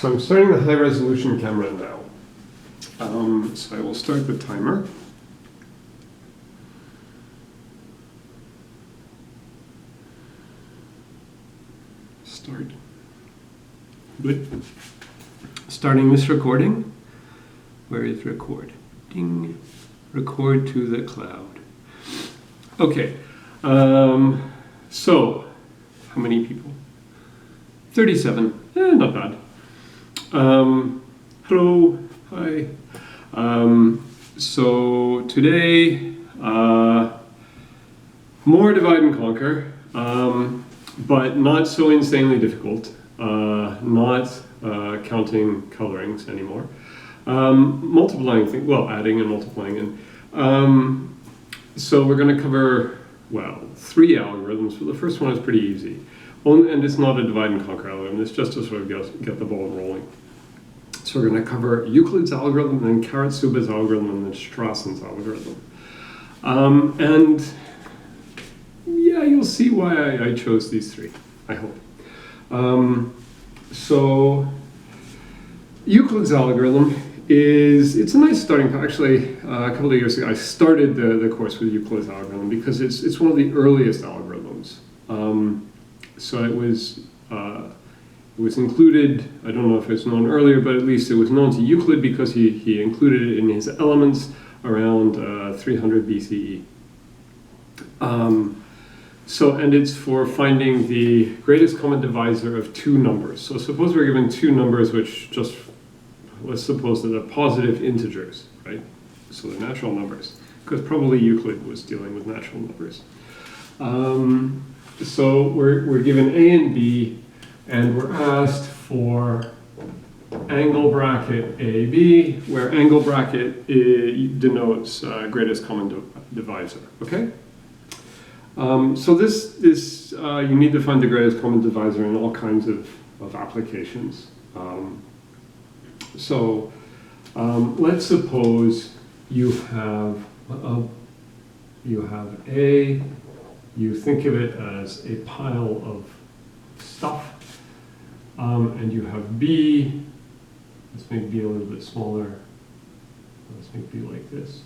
So I'm starting the high resolution camera now. So I will start the timer. Start. Good. Starting this recording. Where is record? Ding. Record to the cloud. Okay. So, how many people? 37. Not bad. Hello. Hi. So today, more divide and conquer, but not so insanely difficult. Not counting colorings anymore. Multiplying things, well, adding and multiplying. And so we're going to cover, well, 3 algorithms. But the first one is pretty easy. And it's not a divide and conquer algorithm. It's just to sort of get the ball rolling. So we're going to cover Euclid's algorithm, then Karatsuba's algorithm, and then Strassen's algorithm. And yeah, you'll see why I chose these 3, I hope. So Euclid's algorithm it's a nice starting point. Actually, a couple of years ago, I started the course with Euclid's algorithm because it's one of the earliest algorithms. So it was included, I don't know if it's known earlier, but at least it was known to Euclid because he included it in his elements around 300 BCE. And it's for finding the greatest common divisor of 2 numbers. So suppose we're given 2 numbers which let's suppose that they're positive integers, right? So they're natural numbers, because probably Euclid was dealing with natural numbers. So we're given A and B, and we're asked for angle bracket AB, where angle bracket denotes greatest common divisor, okay? So this you need to find the greatest common divisor in all kinds of applications. Let's suppose you have A, you think of it as a pile of stuff, and you have B. Let's make B a little bit smaller. Let's make B like this.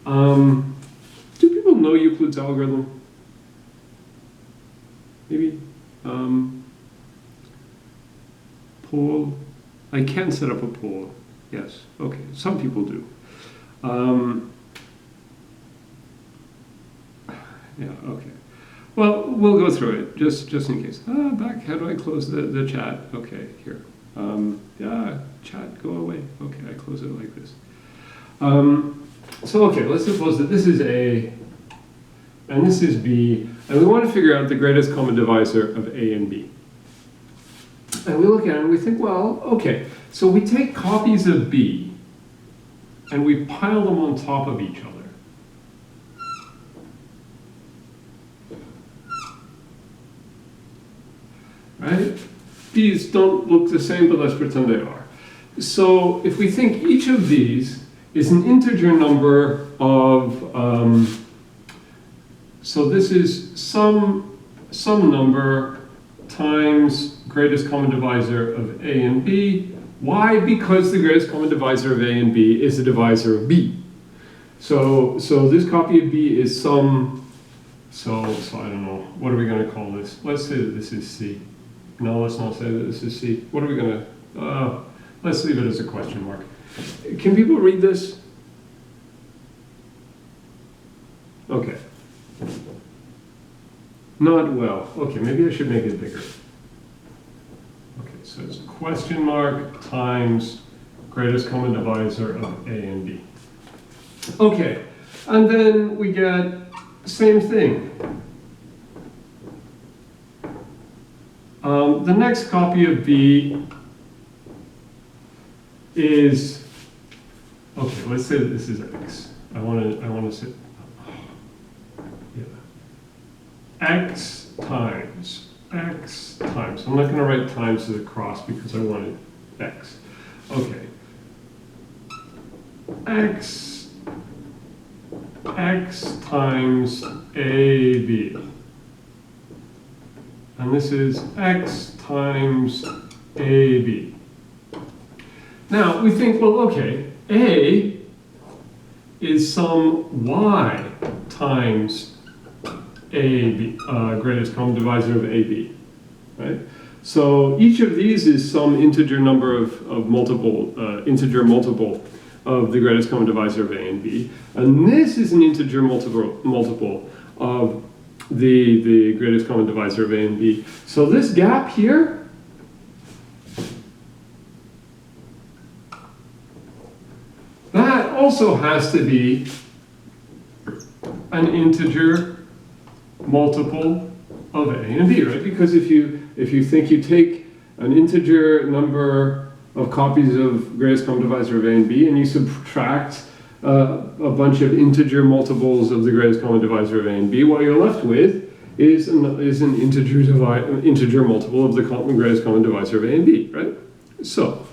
Do people know Euclid's algorithm? Maybe? Poll? I can set up a poll. Yes, okay, some people do. Yeah, okay. Well, we'll go through it, just in case. Back, how do I close the chat? Okay, here. Yeah, chat, go away. Okay, I close it like this. So, okay, let's suppose that this is A, and this is B, and we want to figure out the greatest common divisor of A and B. And we look at it and we think, well, okay, so we take copies of B, and we pile them on top of each other. Right? These don't look the same, but let's pretend they are. So if we think each of these is an integer number of, so this is some number times greatest common divisor of A and B. Why? Because the greatest common divisor of A and B is the divisor of B. So this copy of B is some, so I don't know, what are we going to call this? Let's say that this is C. No, let's not say that this is C. What are we going to, let's leave it as a question mark. Can people read this? Okay. Not well. Okay, maybe I should make it bigger. Okay, so it's question mark times greatest common divisor of A and B. Okay, and then we get same thing. The next copy of B is, okay, let's say that this is X. I want to say, yeah, X times. I'm not going to write times as a cross because I wanted X. Okay. X times AB. and this is x times AB. Now we think, well, okay, A is some y times AB, greatest common divisor of AB, right? So each of these is some integer number of multiple, integer multiple of the greatest common divisor of A and B. And this is an integer multiple of the greatest common divisor of A and B. So this gap here, that also has to be an integer multiple of A and B, right? Because if you think you take an integer number of copies of greatest common divisor of A and B and you subtract a bunch of integer multiples of the greatest common divisor of A and B, what you're left with is an integer multiple of the greatest common divisor of A and B, right? So,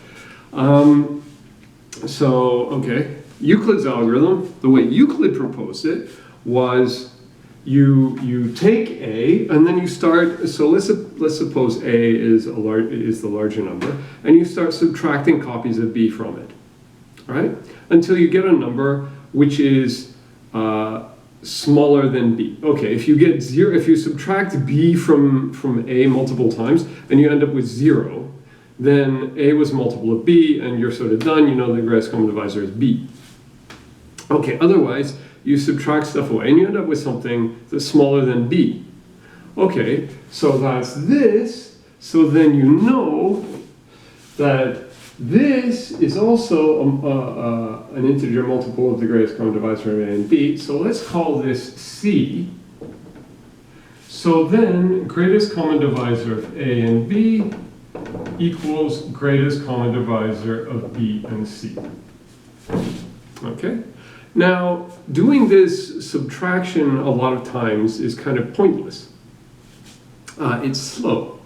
okay, Euclid's algorithm, the way Euclid proposed it, was you take A and then you start. So let's suppose A is the larger number, and you start subtracting copies of B from it, right? Until you get a number which is smaller than B. Okay, if you subtract B from A multiple times and you end up with 0, then A was a multiple of B, and you're sort of done. You know the greatest common divisor is B. Okay, otherwise, you subtract stuff away, and you end up with something that's smaller than B. Okay, so that's this. So then you know that this is also an integer multiple of the greatest common divisor of A and B. So let's call this C. So then greatest common divisor of A and B equals greatest common divisor of B and C. Okay? Now, doing this subtraction a lot of times is kind of pointless. It's slow.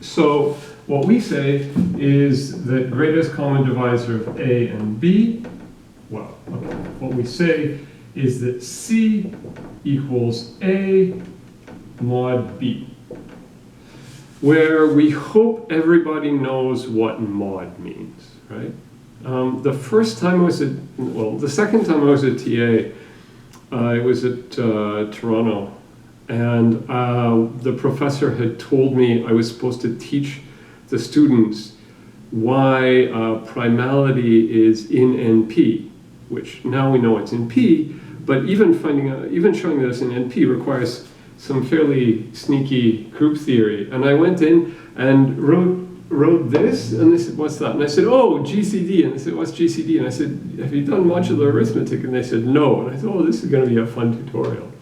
So what we say is that greatest common divisor of A and B, well, okay, what we say is that C equals A mod B, where we hope everybody knows what mod means, right? The second time I was at TA, I was at Toronto, and the professor had told me I was supposed to teach the students why primality is in NP, which now we know it's in P, but even showing that it's in NP requires some fairly sneaky group theory. And I went in and wrote this, and they said, what's that? And I said, oh, GCD. And they said, what's GCD? And I said, have you done modular arithmetic? And they said, no. And I thought, oh, this is going to be a fun tutorial.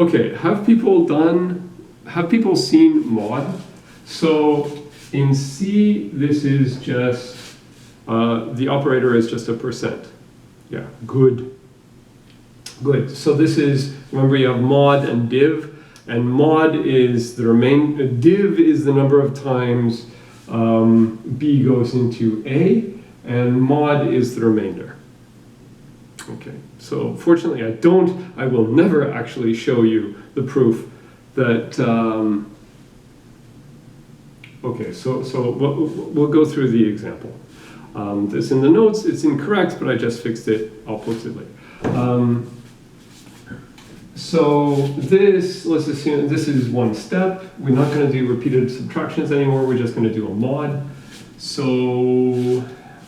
Okay, have people seen mod? So in C, this is just, the operator is just a %. Yeah, good. Good. So this is, remember you have mod and div. And mod is div is the number of times B goes into A, and mod is the remainder. Okay, so fortunately I will never actually show you the proof that, okay, so we'll go through the example. This in the notes, it's incorrect, but I just fixed it, I'll post it later. So this, let's assume this is one step. We're not going to do repeated subtractions anymore. We're just going to do a mod. So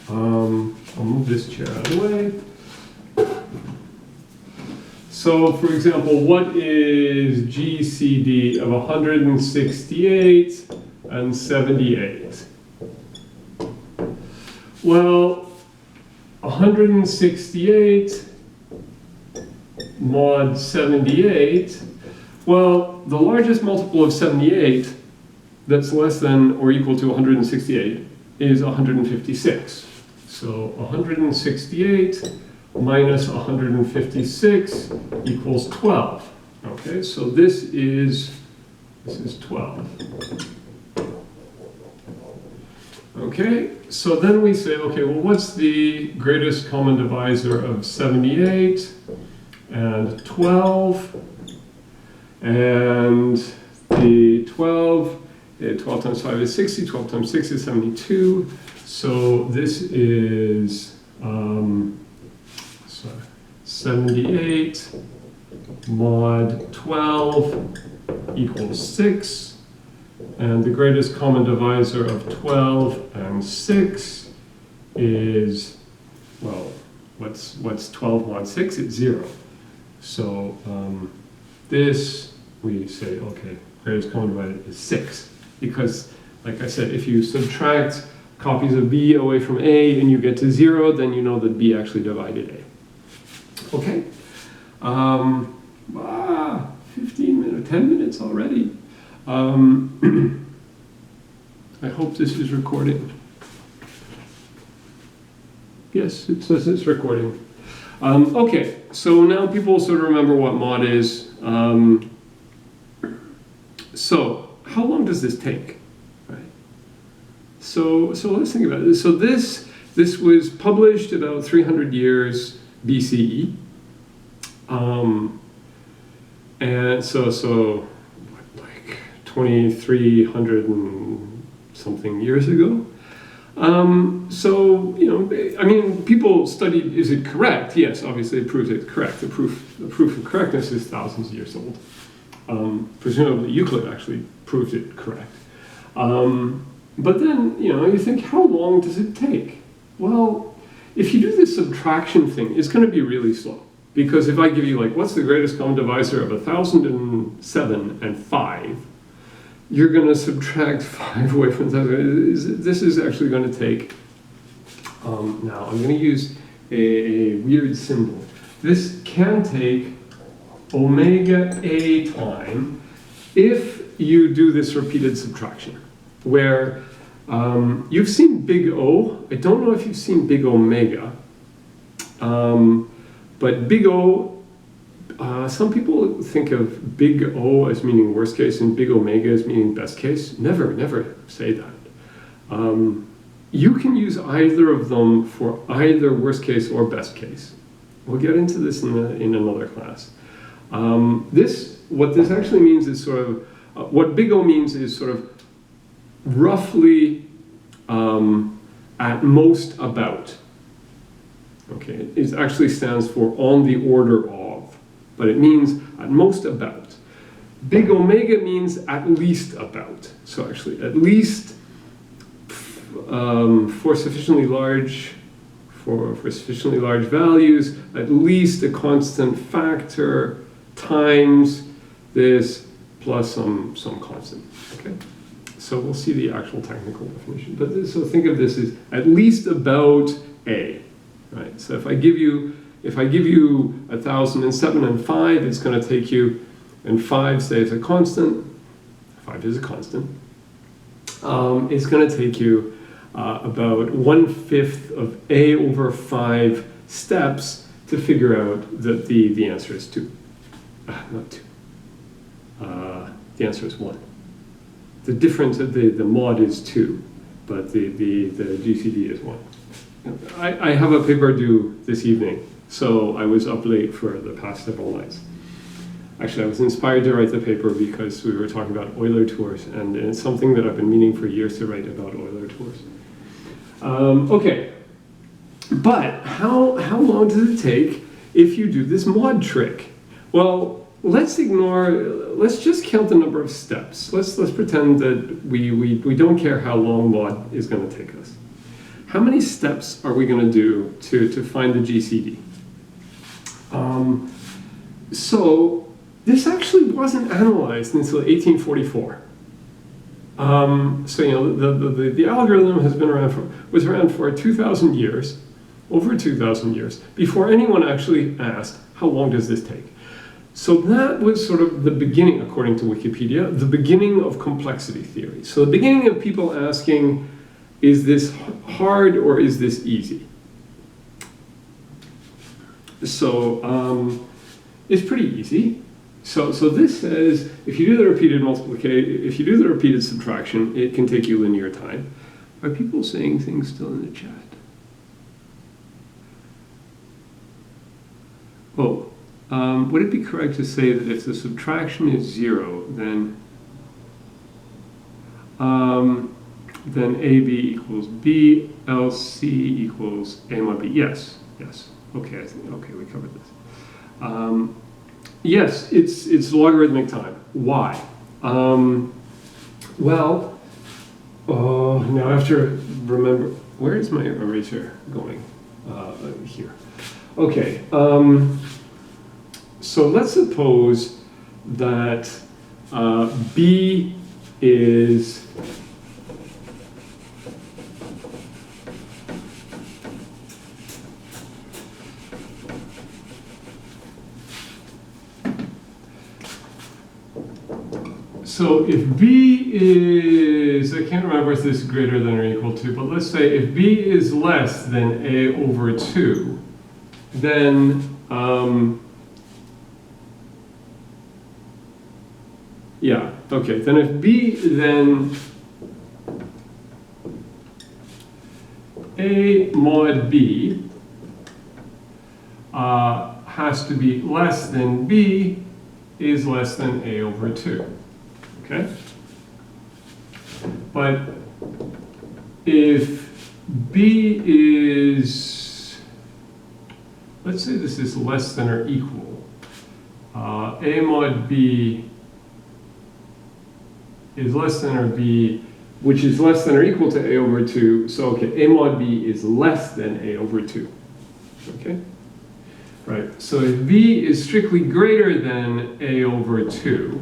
I'll move this chair out of the way. So for example, what is GCD of 168 and 78? Well, 168 mod 78, well, the largest multiple of 78 that's less than or equal to 168 is 156. So 168 minus 156 equals 12. Okay, so this is 12. Okay, so then we say, okay, well, what's the greatest common divisor of 78 and 12? And the 12 times 5 is 60, 12 times 6 is 72. So this is 78 mod 12 equals 6. And the greatest common divisor of 12 and 6 is, well, what's 12 mod 6? It's 0. So this, we say, okay, greatest common divisor is 6. Because, like I said, if you subtract copies of B away from A and you get to 0, then you know that B actually divided A. Okay? 15 minutes, 10 minutes already. I hope this is recording. Yes, it says it's recording. Okay, so now people sort of remember what mod is. So, how long does this take? Right. So let's think about it. So this was published about 300 years BCE. And so like 2,300 and something years ago. So, you know, I mean, people studied, is it correct? Yes, obviously it proves it's correct. The proof of correctness is thousands of years old. Presumably Euclid actually proved it correct. But then, you know, you think, how long does it take? Well, if you do this subtraction thing, it's going to be really slow. Because if I give you, like, what's the greatest common divisor of 1,007 and 5, you're going to subtract 5 away from 1,000. This is actually going to take, now I'm going to use a weird symbol. This can take omega A time if you do this repeated subtraction, where you've seen big O. I don't know if you've seen big omega, but big O, some people think of big O as meaning worst case and big omega as meaning best case. Never say that. You can use either of them for either worst case or best case. We'll get into this in another class. What this actually means is sort of, what big O means is sort of roughly at most about. Okay, it actually stands for on the order of, but it means at most about. Big omega means at least about. So actually, at least for sufficiently large values, at least a constant factor times this plus some constant. Okay, so we'll see the actual technical definition. But so think of this as at least about A. Right. So if I give you 1,007 and 5, it's going to take you, and 5 stays a constant. 5 is a constant. It's going to take you about 1/5 of A over 5 steps to figure out that the answer is 2. Not 2. The answer is 1. The difference of the mod is 2, but the GCD is 1. I have a paper due this evening, so I was up late for the past several nights. Actually, I was inspired to write the paper because we were talking about Euler tours, and it's something that I've been meaning for years to write about Euler tours. Okay, but how long does it take if you do this mod trick? Well, let's just count the number of steps. Let's pretend that we don't care how long mod is going to take us. How many steps are we going to do to find the GCD? So this actually wasn't analyzed until 1844. So you know the algorithm has been was around for 2,000 years, over 2,000 years, before anyone actually asked how long does this take. So that was sort of the beginning, according to Wikipedia, the beginning of complexity theory. So the beginning of people asking, is this hard or is this easy? So it's pretty easy. So this says if you do the repeated multiplication, if you do the repeated subtraction, it can take you linear time. Are people saying things still in the chat? Oh, would it be correct to say that if the subtraction is 0, then AB equals B, else C equals A mod B? Yes, yes. Okay, okay, we covered this. Yes, it's logarithmic time. Why? Well, now I have to remember, where is my eraser going? Here. Okay, so let's suppose that B is so if B is, I can't remember if this is greater than or equal to, but let's say if B is less than A over 2, then, yeah, okay, then if B, then A mod B has to be less than B is less than A over 2. Okay? But if B is, let's say this is less than or equal, A mod B is less than or B, which is less than or equal to A over 2. So, okay, A mod B is less than A over 2. Okay? Right, so if B is strictly greater than A over 2,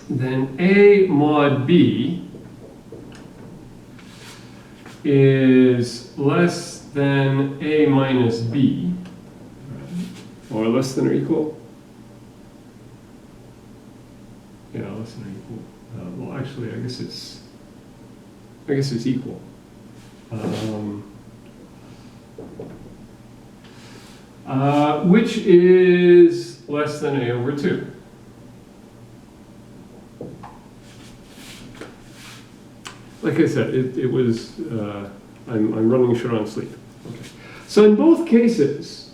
then A mod B is less than A minus B, or less than or equal? Yeah, less than or equal. Well, actually, I guess it's equal. Which is less than A over 2. Like I said, it was, I'm running short on sleep. Okay. So in both cases,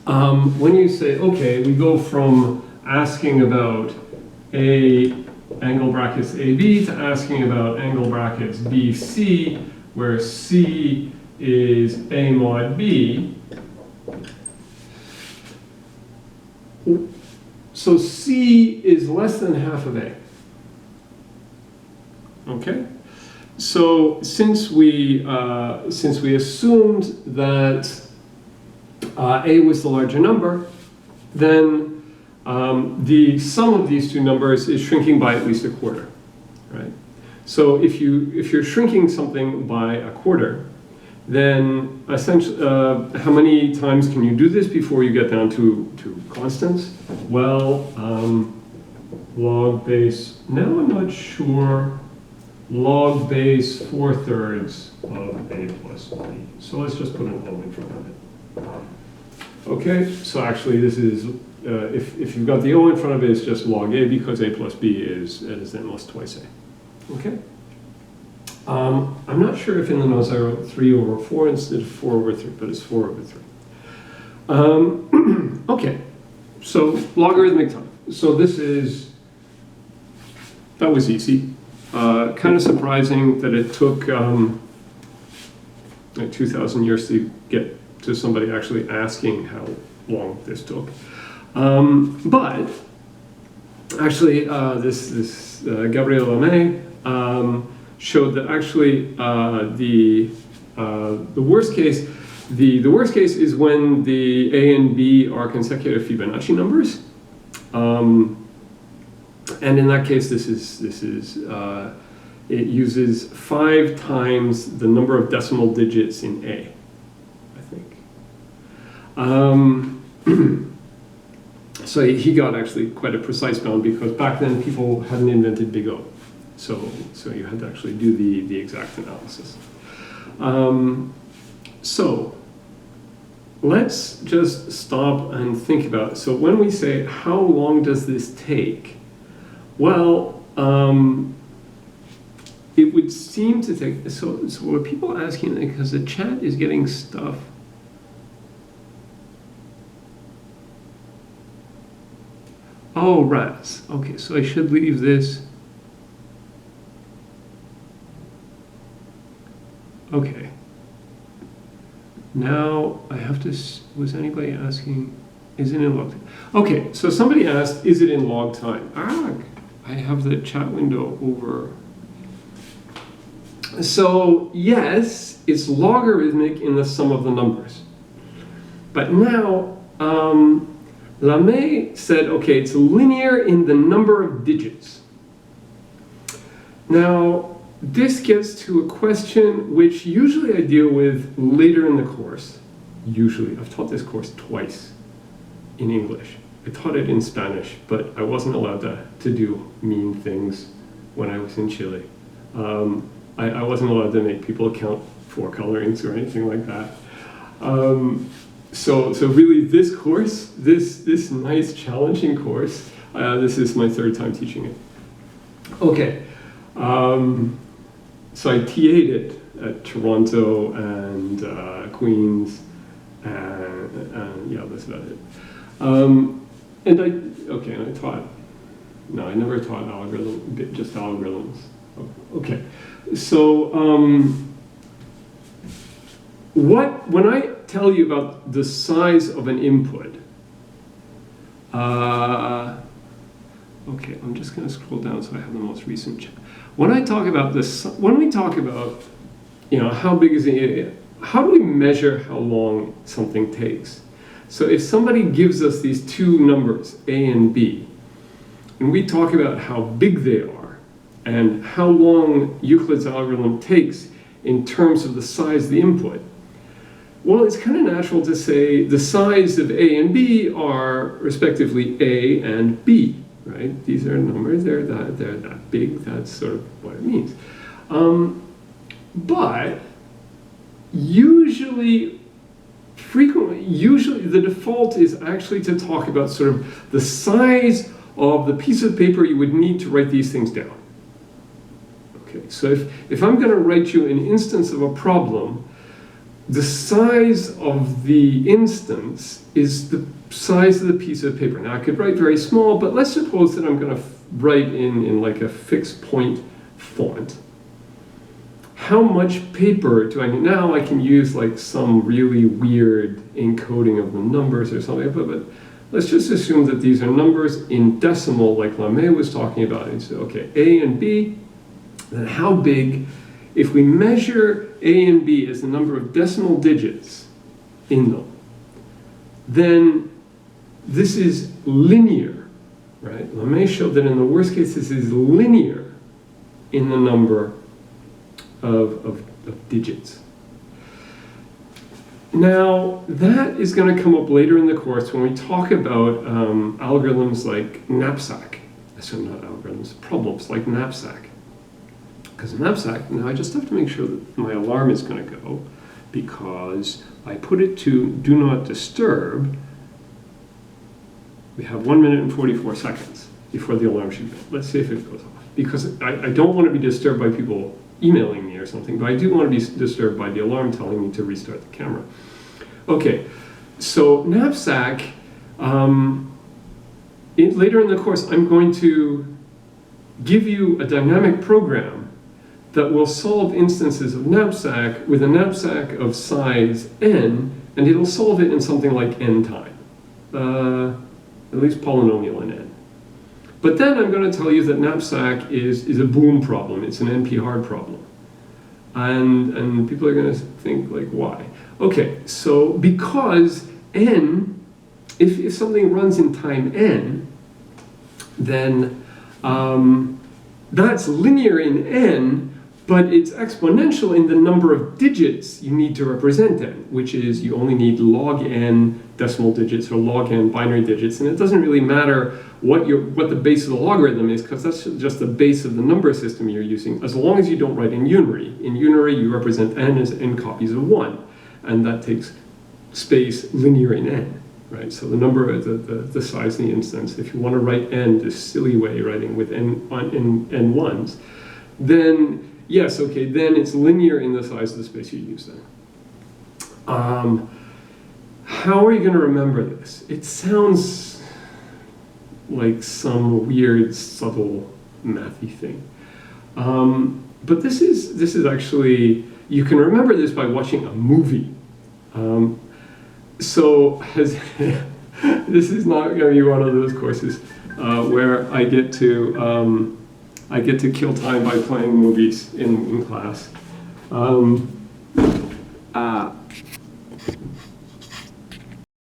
when you say, okay, we go from asking about A angle brackets AB to asking about angle brackets BC, where C is A mod B. So C is less than half of A. Okay? So since we assumed that A was the larger number, then the sum of these two numbers is shrinking by at least a quarter, right? So if you're shrinking something by a quarter, then essentially, how many times can you do this before you get down to constants? Well, log base, now I'm not sure, log base 4/3 of A plus B. So let's just put an O in front of it. Okay, so actually this is, if you've got the O in front of it, it's just log A because A plus B is then less twice A. Okay? I'm not sure if in the notes I wrote 3 over 4 instead of 4 over 3, but it's 4 over 3. Okay, so logarithmic time. So that was easy. Kind of surprising that it took like 2,000 years to get to somebody actually asking how long this took. But actually, this Gabriel Lamé showed that actually the worst case, the worst case is when the A and B are consecutive Fibonacci numbers, and in that case, this is it uses 5 times the number of decimal digits in A, I think. So he got actually quite a precise bound because back then people hadn't invented big O. So you had to actually do the exact analysis. So let's just stop and think about it. So when we say, how long does this take? Well, it would seem to take, so were people asking, because the chat is getting stuff. Oh, ras. Okay, so I should leave this. Okay. Now I have to, was anybody asking, is it in log time? Okay, so somebody asked, is it in log time? I have the chat window over. So yes, it's logarithmic in the sum of the numbers. But now, Lamé said, okay, it's linear in the number of digits. Now, this gets to a question which usually I deal with later in the course. Usually, I've taught this course twice in English. I taught it in Spanish, but I wasn't allowed to do mean things when I was in Chile. I wasn't allowed to make people count for colorings or anything like that. So really this course, this nice challenging course, this is my third time teaching it. Okay, so I TA'd it at Toronto and Queens, and yeah, that's about it. And I taught, no, I never taught algorithm, just algorithms. Okay, so when I tell you about the size of an input, okay, I'm just going to scroll down so I have the most recent chat. When I talk about this, when we talk about, you know, how big is it, how do we measure how long something takes? So if somebody gives us these two numbers, A and B, and we talk about how big they are and how long Euclid's algorithm takes in terms of the size of the input, well, it's kind of natural to say the size of A and B are respectively A and B, right? These are numbers, they're that big, that's sort of what it means. But usually the default is actually to talk about sort of the size of the piece of paper you would need to write these things down. Okay, so if I'm going to write you an instance of a problem, the size of the instance is the size of the piece of paper. Now I could write very small, but let's suppose that I'm going to write in like a fixed point font. How much paper do I need? Now I can use like some really weird encoding of the numbers or something, but let's just assume that these are numbers in decimal like Lamé was talking about. And so, okay, A and B, then how big? If we measure A and B as the number of decimal digits in them, then this is linear, right? Lamé showed that in the worst case, this is linear in the number of digits. Now, that is going to come up later in the course when we talk about algorithms like knapsack. So not algorithms, problems like knapsack. Because knapsack, now I just have to make sure that my alarm is going to go, because I put it to do not disturb. We have 1 minute and 44 seconds before the alarm should go. Let's see if it goes off. Because I don't want to be disturbed by people emailing me or something, but I do want to be disturbed by the alarm telling me to restart the camera. Okay, so knapsack, later in the course I'm going to give you a dynamic program that will solve instances of knapsack with a knapsack of size n, and it'll solve it in something like n time, at least polynomial in n. But then I'm going to tell you that knapsack is a boom problem, it's an NP-hard problem. And people are going to think, like, why? Okay, so because n, if something runs in time n, then that's linear in n, but it's exponential in the number of digits you need to represent n, which is you only need log n decimal digits or log n binary digits, and it doesn't really matter what the base of the logarithm is, because that's just the base of the number system you're using, as long as you don't write in unary. In unary, you represent n as n copies of 1, and that takes space linear in n, right? So the number, the size of the instance, if you want to write n this silly way, writing with n ones, then yes, okay, then it's linear in the size of the space you use then. How are you going to remember this? It sounds like some weird, subtle, mathy thing. But this is actually, you can remember this by watching a movie. This is not going to be one of those courses where I get to kill time by playing movies in class.